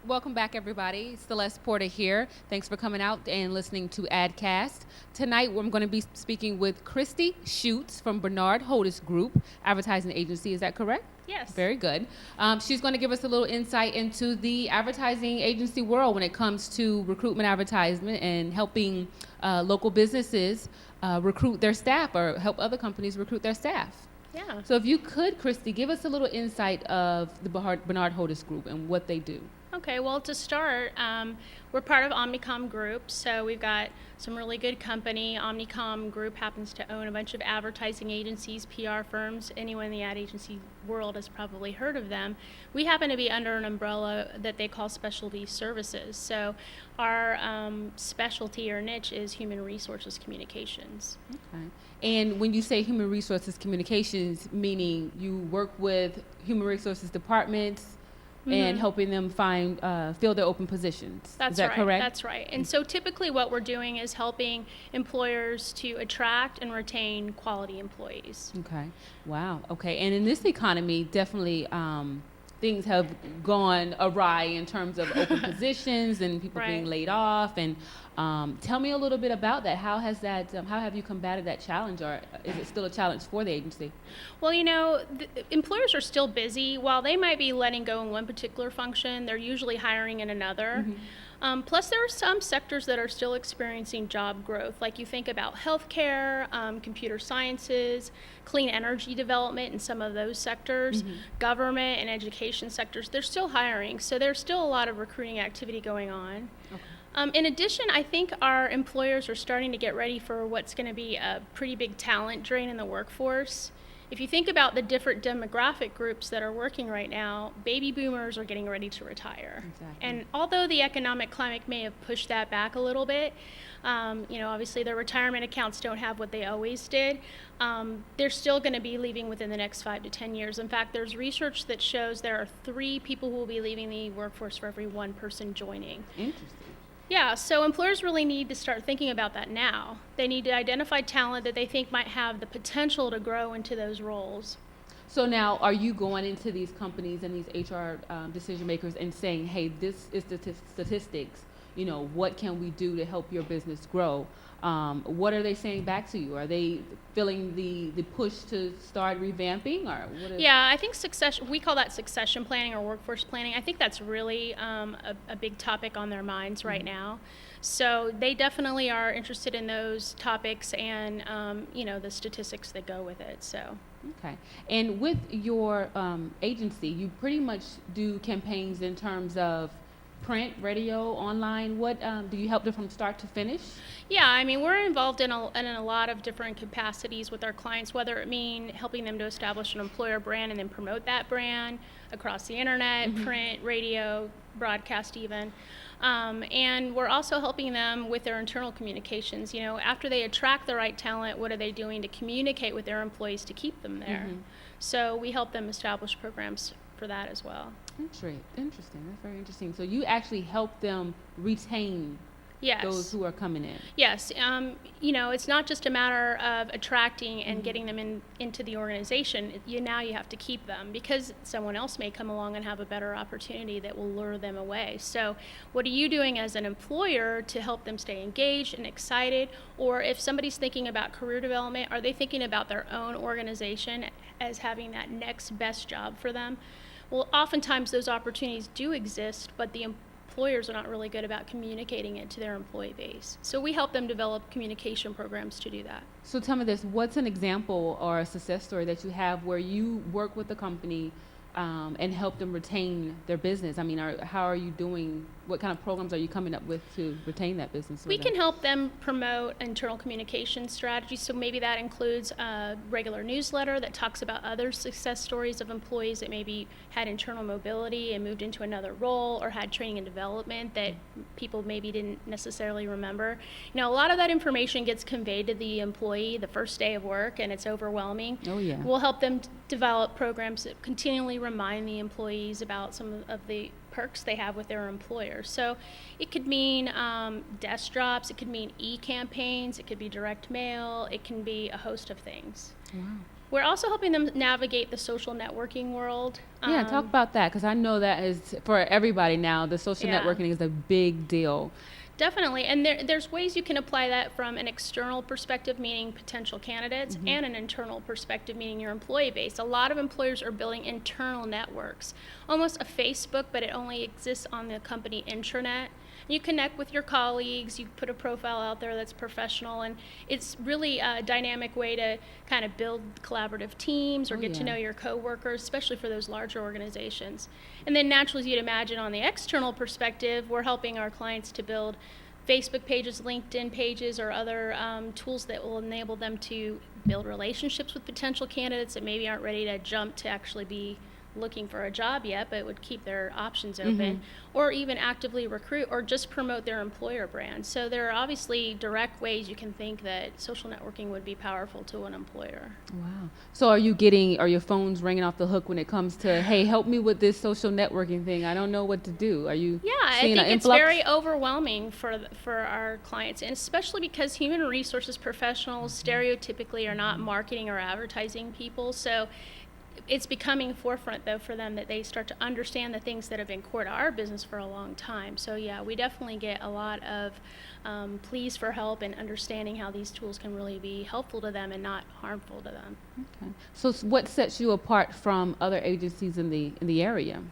Welcome back, everybody. Syleste Porter here. Thanks for coming out and listening to AdCast. Tonight, I'm going to be speaking with Christy Schutz from Bernard HODES Group, advertising agency. Is that correct? Yes. Very good. She's going to give us a little insight into the advertising agency world when it comes to recruitment advertisement and helping local businesses recruit their staff or help other companies recruit their staff. Yeah. So if you could, Christy, give us a little insight of the Bernard HODES Group and what they do. Okay, well, to start, we're part of Omnicom Group, so we've got some really good company. Omnicom Group happens to own a bunch of advertising agencies, PR firms. Anyone in the ad agency world has probably heard of them. We happen to be under an umbrella that they call specialty services. So our specialty or niche is human resources communications. Okay. And when you say human resources communications, meaning you work with human resources departments and helping them fill their open positions. That's Is that right. correct? That's right. And so typically what we're doing is helping employers to attract and retain quality employees. Okay. Wow. Okay. And in this economy, definitely things have gone awry in terms of open positions and people Right. being laid off. And tell me a little bit about that. How has that? How have you combated that challenge, or is it still a challenge for the agency? Well, employers are still busy. While they might be letting go in one particular function, they're usually hiring in another. Plus, there are some sectors that are still experiencing job growth, like you think about healthcare, computer sciences, clean energy development in some of those sectors, government and education sectors. They're still hiring, so there's still a lot of recruiting activity going on. Okay. In addition, I think our employers are starting to get ready for what's going to be a pretty big talent drain in the workforce. If you think about the different demographic groups that are working right now, baby boomers are getting ready to retire. Exactly. And although the economic climate may have pushed that back a little bit, obviously their retirement accounts don't have what they always did. They're still going to be leaving within the next 5 to 10 years. In fact, there's research that shows there are 3 people who will be leaving the workforce for every 1 person joining. Interesting. Yeah, so employers really need to start thinking about that now. They need to identify talent that they think might have the potential to grow into those roles. So now, are you going into these companies and these HR decision makers and saying, hey, this is the statistics, what can we do to help your business grow? What are they saying back to you? Are they feeling the push to start revamping, or what is? Yeah, I think we call that succession planning or workforce planning. I think that's really a big topic on their minds right now. So they definitely are interested in those topics and, the statistics that go with it. So. Okay. And with your agency, you pretty much do campaigns in terms of print, radio, online. What do you help them from start to finish? Yeah, I mean, we're involved in a lot of different capacities with our clients, whether it mean helping them to establish an employer brand and then promote that brand across the internet, print, radio, broadcast even. And we're also helping them with their internal communications. After they attract the right talent, what are they doing to communicate with their employees to keep them there? So we help them establish programs for that as well. Interesting. That's very interesting. So you actually help them retain those who are coming in. Yes. It's not just a matter of attracting and getting them into the organization. Now you have to keep them because someone else may come along and have a better opportunity that will lure them away. So what are you doing as an employer to help them stay engaged and excited? Or if somebody's thinking about career development, are they thinking about their own organization as having that next best job for them? Well, oftentimes those opportunities do exist, but the employers are not really good about communicating it to their employee base. So we help them develop communication programs to do that. So tell me this, what's an example or a success story that you have where you work with the company and help them retain their business? I mean, how are you doing? What kind of programs are you coming up with to retain that business? We can help them promote internal communication strategies. So maybe that includes a regular newsletter that talks about other success stories of employees that maybe had internal mobility and moved into another role or had training and development that people maybe didn't necessarily remember. A lot of that information gets conveyed to the employee the first day of work, and it's overwhelming. Oh, yeah. We'll help them develop programs that continually remind the employees about some of the perks they have with their employer. So it could mean desk drops, it could mean e-campaigns, it could be direct mail, it can be a host of things. Wow. We're also helping them navigate the social networking world. Yeah, talk about that, because I know that is for everybody now. The social Yeah. networking is a big deal. Definitely, and there's ways you can apply that from an external perspective, meaning potential candidates, and an internal perspective, meaning your employee base. A lot of employers are building internal networks, almost a Facebook, but it only exists on the company intranet. You connect with your colleagues, you put a profile out there that's professional, and it's really a dynamic way to kind of build collaborative teams or get to know your coworkers, especially for those larger organizations. And then naturally, as you'd imagine, on the external perspective, we're helping our clients to build Facebook pages, LinkedIn pages, or other tools that will enable them to build relationships with potential candidates that maybe aren't ready to jump to actually be looking for a job yet, but would keep their options open, or even actively recruit or just promote their employer brand. So there are obviously direct ways you can think that social networking would be powerful to an employer. Wow. So are your phones ringing off the hook when it comes to, hey, help me with this social networking thing? I don't know what to do. Are you seeing I an think it's influx? very overwhelming for our clients, and especially because human resources professionals stereotypically are not marketing or advertising people. So it's becoming forefront, though, for them that they start to understand the things that have been core to our business for a long time. So, yeah, we definitely get a lot of pleas for help and understanding how these tools can really be helpful to them and not harmful to them. Okay. So what sets you apart from other agencies in the area?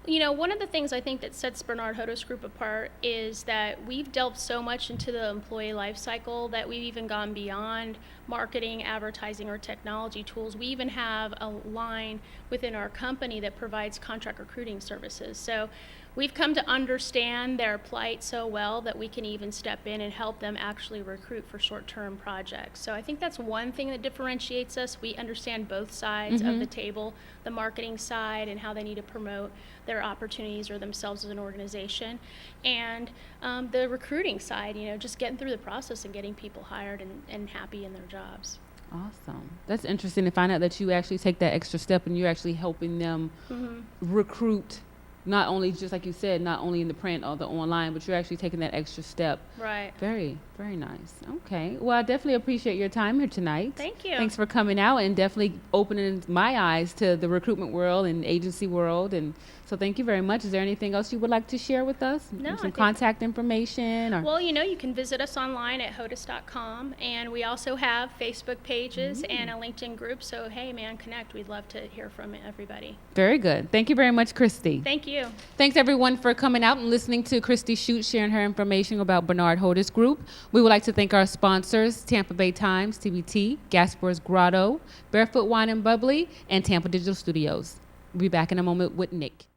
You know, one of the things I think that sets Bernard HODES Group apart is that we've delved so much into the employee life cycle that we've even gone beyond marketing, advertising, or technology tools. We even have a line within our company that provides contract recruiting services. So we've come to understand their plight so well that we can even step in and help them actually recruit for short-term projects. So I think that's one thing that differentiates us. We understand both sides of the table, the marketing side and how they need to promote their opportunities or themselves as an organization, and the recruiting side, you know, just getting through the process and getting people hired and happy in their jobs. Awesome. That's interesting to find out that you actually take that extra step and you're actually helping them recruit, not only, just like you said, not only in the print or the online, but you're actually taking that extra step. Right. Very, very nice. Okay. Well, I definitely appreciate your time here tonight. Thank you. Thanks for coming out and definitely opening my eyes to the recruitment world and agency world. And so thank you very much. Is there anything else you would like to share with us? No, Some contact information? Or well, you know, you can visit us online at hodes.com, and we also have Facebook pages and a LinkedIn group. So, hey, man, connect. We'd love to hear from everybody. Very good. Thank you very much, Christy. Thank you. Thanks, everyone, for coming out and listening to Christy Schutz sharing her information about Bernard HODES Group. We would like to thank our sponsors, Tampa Bay Times, TBT, Gasper's Grotto, Barefoot Wine and Bubbly, and Tampa Digital Studios. We'll be back in a moment with Nick.